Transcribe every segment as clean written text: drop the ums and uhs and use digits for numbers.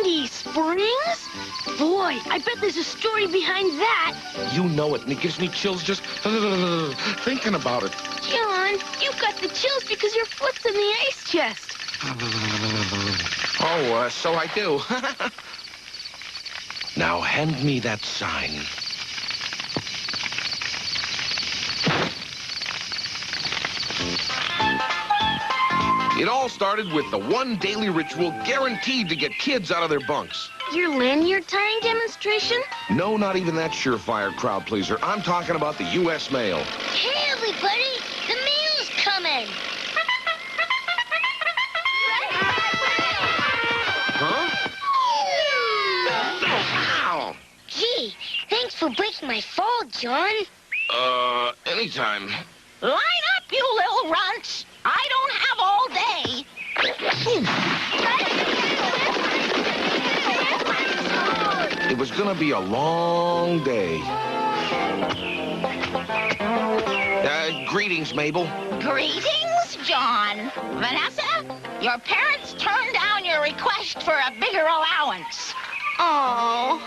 Candy Springs? Boy, I bet there's a story behind that. You know it, and it gives me chills just thinking about it. John, you've got the chills because your foot's in the ice chest. Oh, so I do. Now hand me that sign. It all started with the one daily ritual guaranteed to get kids out of their bunks. Your lanyard tying demonstration? No, not even that surefire crowd pleaser. I'm talking about the U.S. mail. Hey, everybody! The mail's coming! Huh? Ow! Gee, thanks for breaking my fall, John. Anytime. Line up, you little runts. I don't have all day. It was gonna be a long day. Greetings, Mabel. Greetings, John. Vanessa, your parents turned down your request for a bigger allowance. Oh.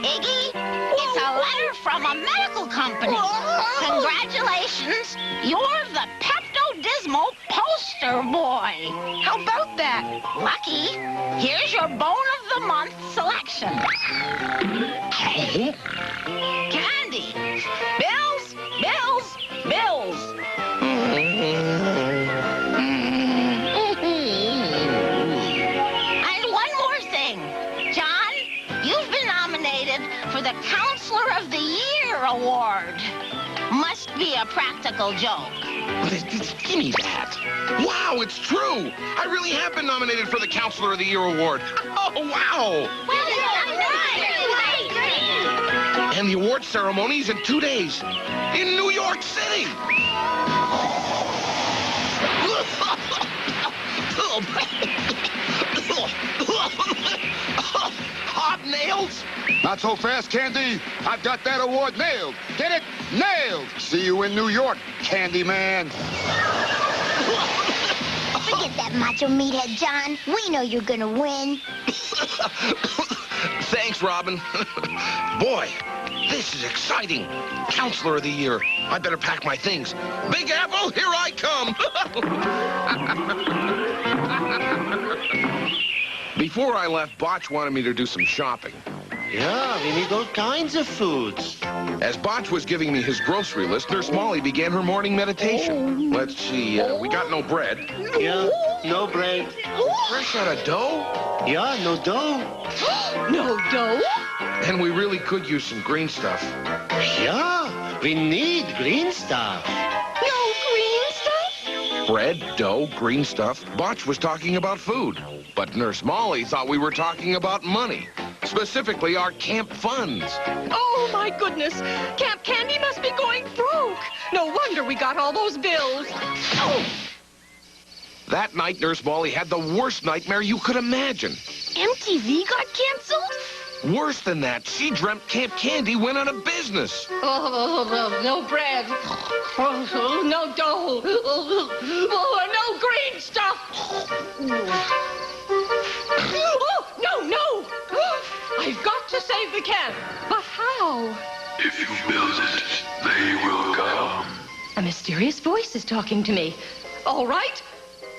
Iggy, it's a letter from a medical company. Congratulations, you're the Pepto-Dismal poster boy. How about that? Lucky, here's your Bone of the Month selection. Candy. Bills, bills, bills. And one more thing. John, you've been nominated for the Counselor of the Year award. Must be a practical joke. Give me that. Wow, it's true. I really have been nominated for the Counselor of the Year award. Oh, wow. Well done. And the award ceremony's in 2 days in New York City. Hot nails? Not so fast, Candy. I've got that award nailed. Get it? Nailed. See you in New York, Candy Man. Forget that macho meathead, John. We know you're gonna win. Thanks, Robin. Boy, this is exciting. Counselor of the Year. I better pack my things. Big Apple, here I come. Before I left, Botch wanted me to do some shopping. Yeah, we need all kinds of foods. As Botch was giving me his grocery list, Nurse Molly began her morning meditation. Let's see, we got no bread. Yeah, no bread. Fresh out of dough? Yeah, no dough. No dough? And we really could use some green stuff. Yeah, we need green stuff. No green stuff? Bread, dough, green stuff. Botch was talking about food. But Nurse Molly thought we were talking about money. Specifically, our camp funds. Oh, my goodness. Camp Candy must be going broke. No wonder we got all those bills. Oh. That night, Nurse Molly had the worst nightmare you could imagine. MTV got canceled? Worse than that, she dreamt Camp Candy went out of business. Oh, no bread. Oh, no dough. Oh, no green stuff. Oh, no. I've got to save the camp. But how? If you build it, they will come. A mysterious voice is talking to me. All right.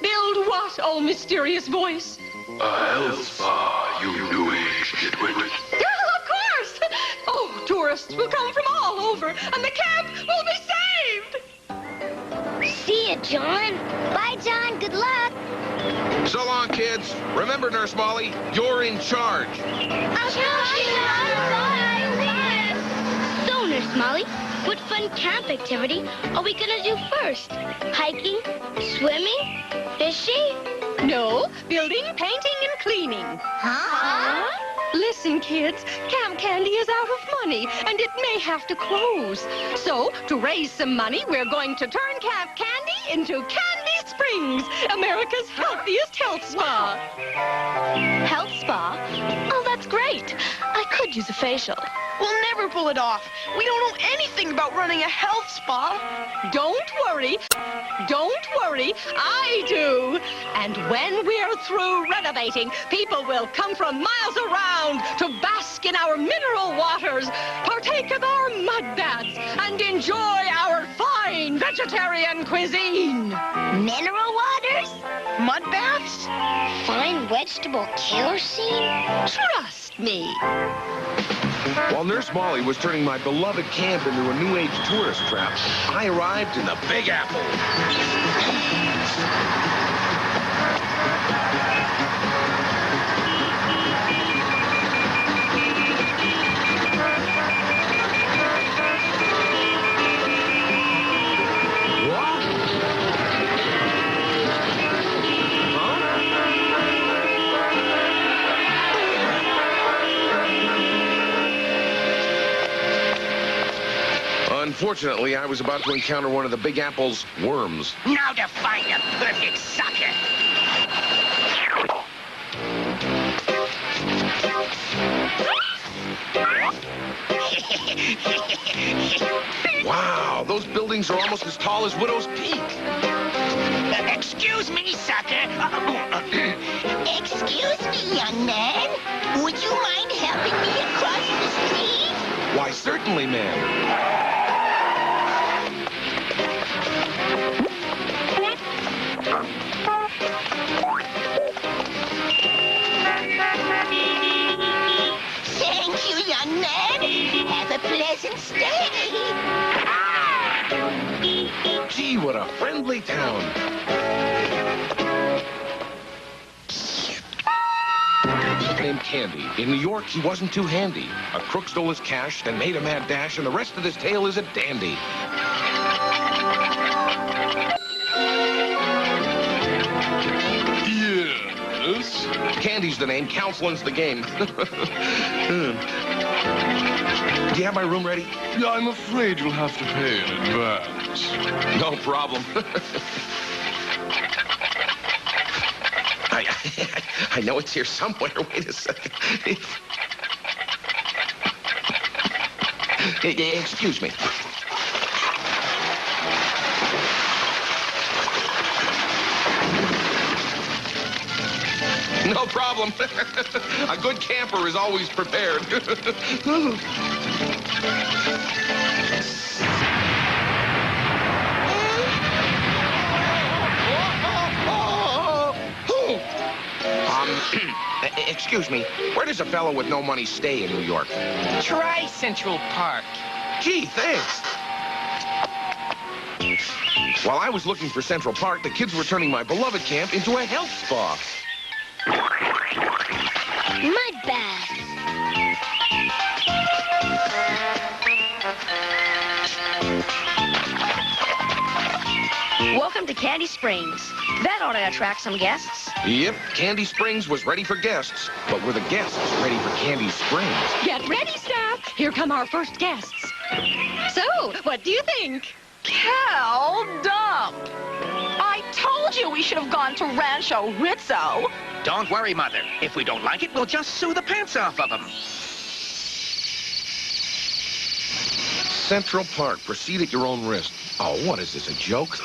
Build what, oh mysterious voice? A health spa, you new age nitwit. Of course! Oh, tourists will come from all over, and the camp will be saved! See ya, John. Bye, John. Good luck. So long, kids. Remember, Nurse Molly, you're in charge. So, Nurse Molly, what fun camp activity are we gonna do first? Hiking? Swimming? Fishing? No, building, painting, and cleaning. Huh? Listen, kids, Camp Candy is out of money, and it may have to close. So, to raise some money, we're going to turn Camp Candy into Candy Springs, America's healthiest health spa. Health spa? Oh, that's great. I could could use a facial. We'll never pull it off. We don't know anything about running a health spa. Don't worry. Don't worry. I do. And when we're through renovating, people will come from miles around to bask in our mineral waters, partake of our mud baths, and enjoy our fine vegetarian cuisine. Mineral waters? Mud baths? Fine vegetable kerosene? Trust me. While Nurse Molly was turning my beloved camp into a New Age tourist trap, I arrived in the Big Apple. Unfortunately, I was about to encounter one of the Big Apple's worms. Now to find the perfect sucker. Wow, those buildings are almost as tall as Widow's Peak. Excuse me, sucker. Excuse me, young man. Would you mind helping me across the street? Why, certainly, ma'am. Thank you, young man. Have a pleasant stay. Gee, what a friendly town. Named Candy. In New York, he wasn't too handy. A crook stole his cash, then made a mad dash, and the rest of this tale is a dandy. Yes? Candy's the name, counseling's the game. Do you have my room ready? I'm afraid you'll have to pay in advance. No problem. I know it's here somewhere. Wait a second. Excuse me. No problem. A good camper is always prepared. Excuse me, where does a fellow with no money stay in New York? Try Central Park. Gee, thanks. While I was looking for Central Park, the kids were turning my beloved camp into a health spa. Mud bath. Welcome to Candy Springs. That ought to attract some guests. Yep, Candy Springs was ready for guests, but were the guests ready for Candy Springs? Get ready, staff. Here come our first guests. So, what do you think? Cal Dump! I told you we should have gone to Rancho Rizzo. Don't worry, Mother. If we don't like it, we'll just sew the pants off of them. Central Park, proceed at your own risk. Oh, what is this, a joke?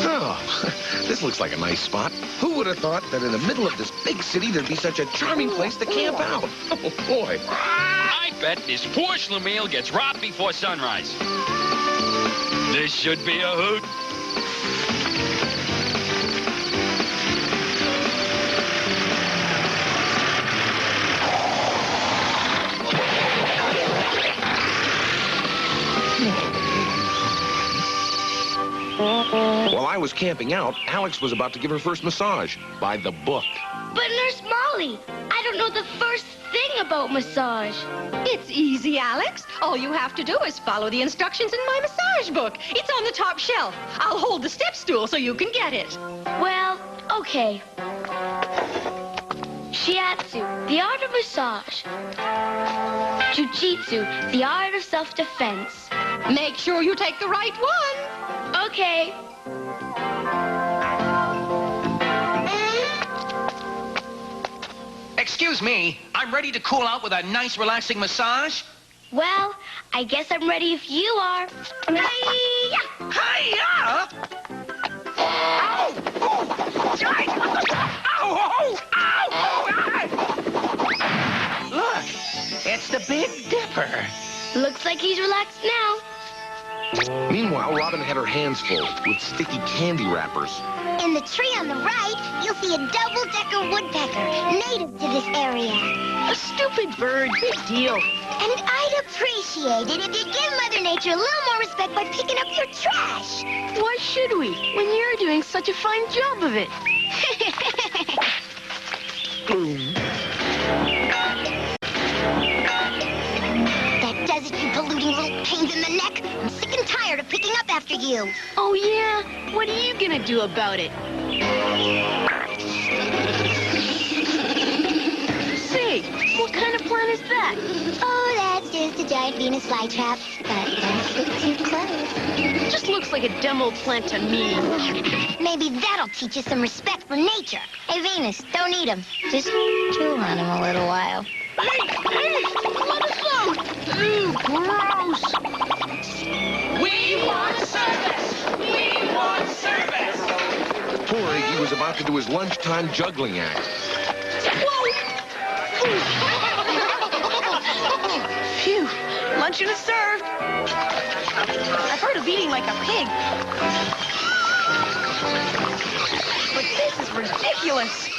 Oh, this looks like a nice spot. Who would have thought that in the middle of this big city there'd be such a charming place to camp out? Oh, boy. I bet this poor Schlemiel gets robbed before sunrise. This should be a hoot. While I was camping out, Alex was about to give her first massage by the book. But Nurse Molly, I don't know the first thing about massage. It's easy, Alex. All you have to do is follow the instructions in my massage book. It's on the top shelf. I'll hold the step stool so you can get it. Well, okay. Shiatsu, the art of massage. Jiu-jitsu, the art of self-defense. Make sure you take the right one. Okay. Excuse me, I'm ready to cool out with a nice, relaxing massage. Well, I guess I'm ready if you are. Hi-ya! Hi-ya! Ow! Oh! Ay! Ow! Oh! Ow! Oh! Ah! Look, it's the Big Dipper. Looks like he's relaxed now. Meanwhile, Robin had her hands full with sticky candy wrappers. In the tree on the right, you'll see a double-decker woodpecker, native to this area. A stupid bird. Big deal. And I'd appreciate it if you'd give Mother Nature a little more respect by picking up your trash. Why should we, when you're doing such a fine job of it? That does it, you polluting little pains in the neck. I'm sick and tired of picking up after you. Oh, yeah? What are you gonna do about it? Say, what kind of plant is that? Oh, that's just a giant Venus flytrap. But don't look too close. Just looks like a dumb old plant to me. Maybe that'll teach you some respect for nature. Hey, Venus, don't eat him. Just chew on him a little while. Hey, let us out! Ew, gross! We want service! We want service! Poor Iggy was about to do his lunchtime juggling act. Phew, luncheon is served. I've heard of eating like a pig. But this is ridiculous.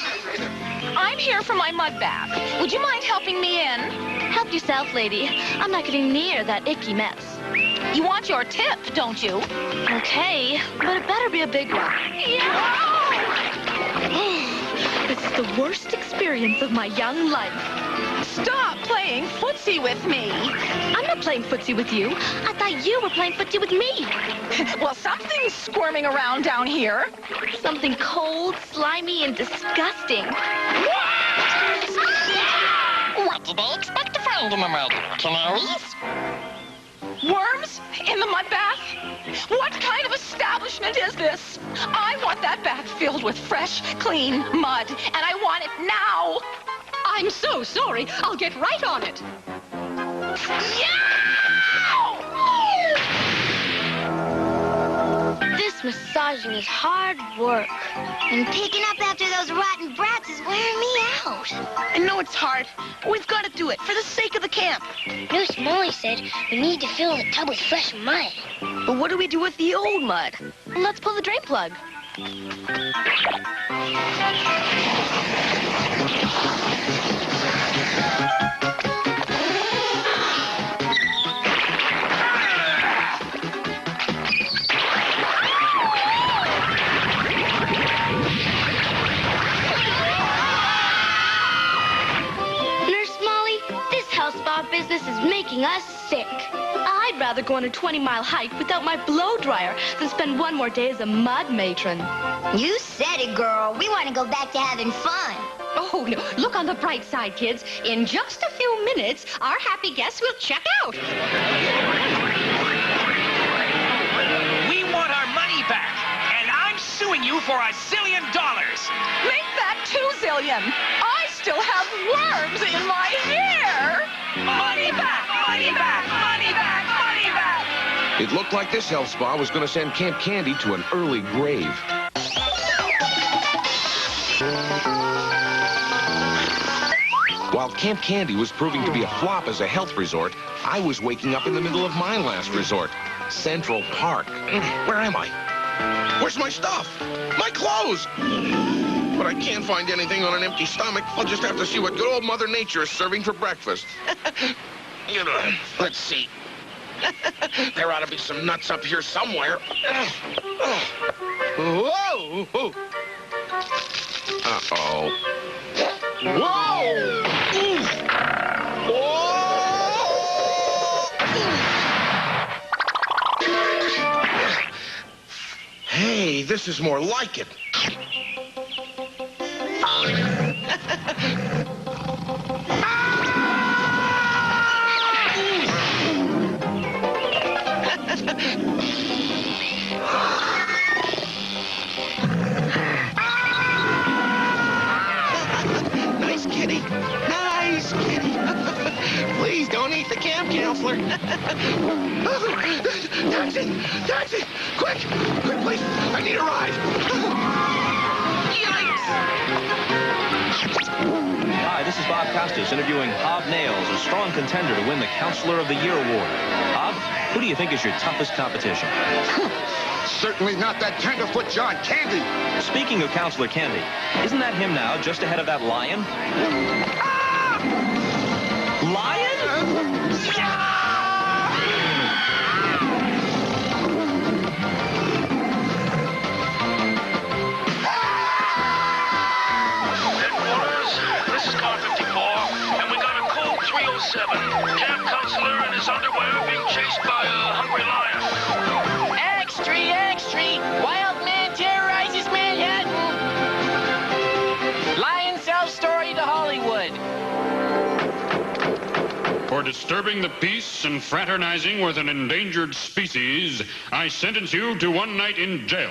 I'm here for my mud bath. Would you mind helping me in? Help yourself, lady. I'm not getting near that icky mess. You want your tip, don't you? Okay, but it better be a big one. This is the worst experience of my young life. Stop playing footsie with me. I'm not playing footsie with you. I thought you were playing footsie with me. Well, something's squirming around down here. Something cold, slimy, and disgusting. What did they expect to find in the mud? Canaries? Worms in the mud bath? What kind of establishment is this? I want that bath filled with fresh, clean mud, and I want it now. I'm so sorry. I'll get right on it. This massaging is hard work. And picking up after those rotten brats is wearing me out. I know it's hard, but we've got to do it for the sake of the camp. Nurse Molly said we need to fill the tub with fresh mud. But what do we do with the old mud? Let's pull the drain plug. Business is making us sick. I'd rather go on a 20-mile hike without my blow dryer than spend one more day as a mud matron. You said it, girl. We want to go back to having fun. Oh, no. Look on the bright side, kids. In just a few minutes, our happy guests will check out. We want our money back, and I'm suing you for $1 zillion. Make that 2 zillion. I still have worms in my hair. Money back, money back, money back, money back. It looked like this health spa was going to send Camp Candy to an early grave. While Camp Candy was proving to be a flop as a health resort, I was waking up in the middle of my last resort, Central Park. Where am I? Where's my stuff? My clothes! But I can't find anything on an empty stomach. I'll just have to see what good old Mother Nature is serving for breakfast. You know, let's see. There ought to be some nuts up here somewhere. Whoa! Uh-oh. Whoa! Hey, this is more like it. Nice kitty. Taxi! Taxi! Quick! Quick, please! I need a ride! Hi, this is Bob Costas interviewing Hob Nails, a strong contender to win the Counselor of the Year award. Hob, who do you think is your toughest competition? Certainly not that tenderfoot John Candy. Speaking of Counselor Candy, isn't that him now, just ahead of that lion? Ah! Lion? Headquarters, this is Car 54, and we got a code 307. Camp Counselor and his underwear being chased by a hungry lion. Wild man terrorizes Manhattan. Lion sells story to Hollywood. For disturbing the peace and fraternizing with an endangered species, I sentence you to 1 night in jail.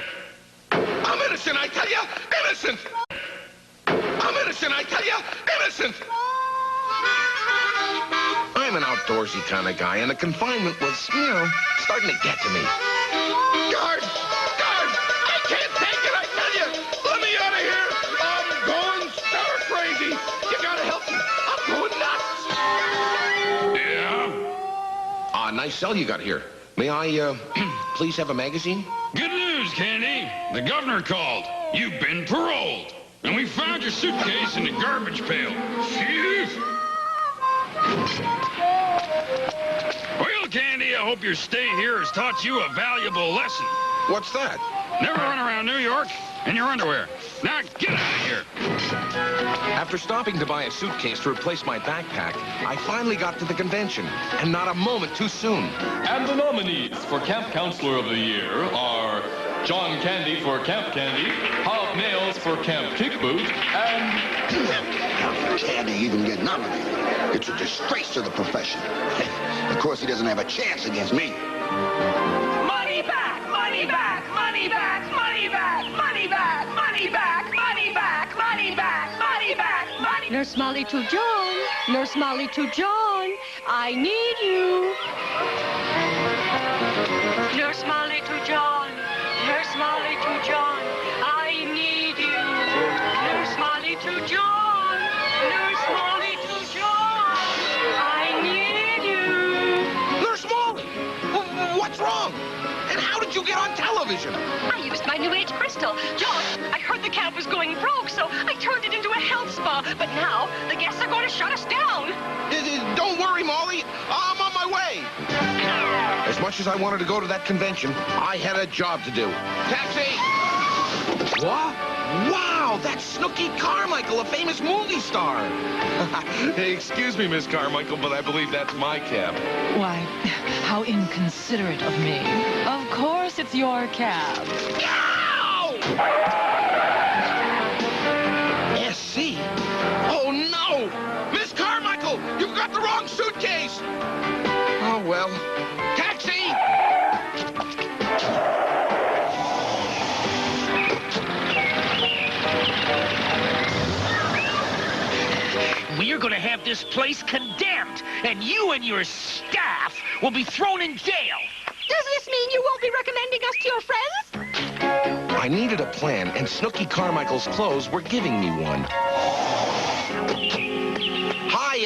I'm innocent, I tell you! Innocent! I'm innocent, I tell you! Innocent! I'm an outdoorsy kind of guy, and the confinement was, starting to get to me. Guard! Guard! I can't take it, I tell you! Let me out of here! I'm going stir crazy! You gotta help me! I'm going nuts! Yeah? Nice cell you got here. May I, please have a magazine? Good news, Candy. The governor called. You've been paroled. And we found your suitcase in the garbage pail. Phew. Well, Candy, I hope your stay here has taught you a valuable lesson. What's that? Never run around New York in your underwear. Now get out of here. After stopping to buy a suitcase to replace my backpack, I finally got to the convention, and not a moment too soon. And the nominees for Camp Counselor of the Year are John Candy for Camp Candy, Hob Nails for Camp Kick Boot, and... How can Candy even get nominated? It's a disgrace to the profession. Of course, he doesn't have a chance against me. Money back! Money back! Money back! Money back! Money back! Money back! Money back! Money back! Money back! Money. Nurse Molly to John. Nurse Molly to John. I need you. Nurse Molly to John. Nurse Molly to John. I need you. Nurse Molly to John. Nurse Molly to John. I need you. Nurse Molly! What's wrong? And how did you get on television? I used my New Age crystal. John, I heard the camp was going broke, so I turned it into a health spa. But now, the guests are going to shut us down. Don't worry, Molly. I'm on my way. As much as I wanted to go to that convention, I had a job to do. Taxi! What? Wow, that's Snooky Carmichael, a famous movie star. Hey, excuse me, Miss Carmichael, but I believe that's my cab. Why, how inconsiderate of me. Of course it's your cab. Ow! SC? Oh, no! Miss Carmichael, you've got the wrong suitcase! Oh, well. Taxi! We're going to have this place condemned, and you and your staff will be thrown in jail. Does this mean you won't be recommending us to your friends? I needed a plan, and Snooky Carmichael's clothes were giving me one. Hi,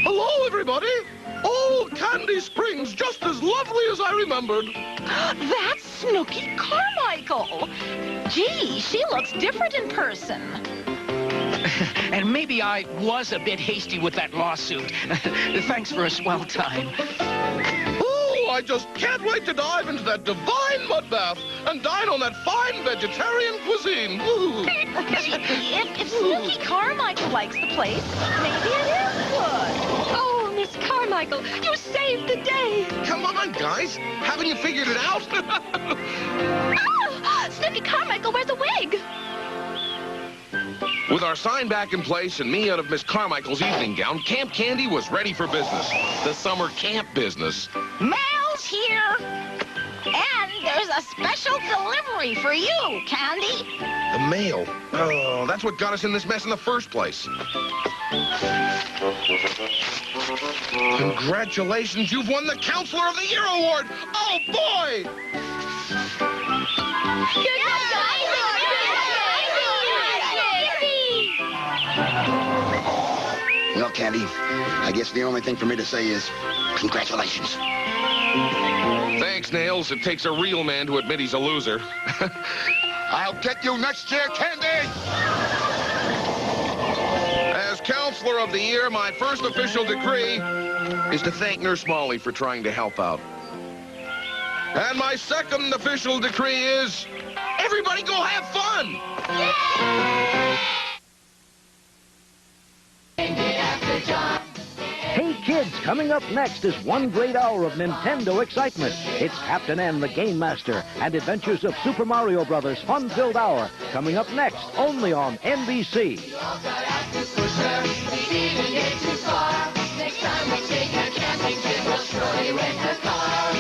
Hello, everybody. Oh, Candy Springs, just as lovely as I remembered. That's Snooky Carmichael. Gee, she looks different in person. And maybe I was a bit hasty with that lawsuit. Thanks for a swell time. Oh, I just can't wait to dive into that divine mud bath and dine on that fine vegetarian cuisine. If Snooky Carmichael likes the place, maybe it is good. Oh, Miss Carmichael, you saved the day. Come on, guys. Haven't you figured it out? Oh, Snooky Carmichael wears a wig. With our sign back in place and me out of Miss Carmichael's evening gown, Camp Candy was ready for business. The summer camp business. Mail's here. And there's a special delivery for you, Candy. The mail. Oh, that's what got us in this mess in the first place. Congratulations, you've won the Counselor of the Year award! Oh, boy! Well, Candy, I guess the only thing for me to say is congratulations. Thanks, Nails. It takes a real man to admit he's a loser. I'll get you next year, Candy! As Counselor of the Year, my first official decree is to thank Nurse Molly for trying to help out. And my second official decree is, everybody go have fun! Hey kids, coming up next is 1 great hour of Nintendo excitement. It's Captain N, the Game Master, and Adventures of Super Mario Brothers fun-filled hour. Coming up next, only on NBC. Next time we take a camping trip, we'll surely rent a car.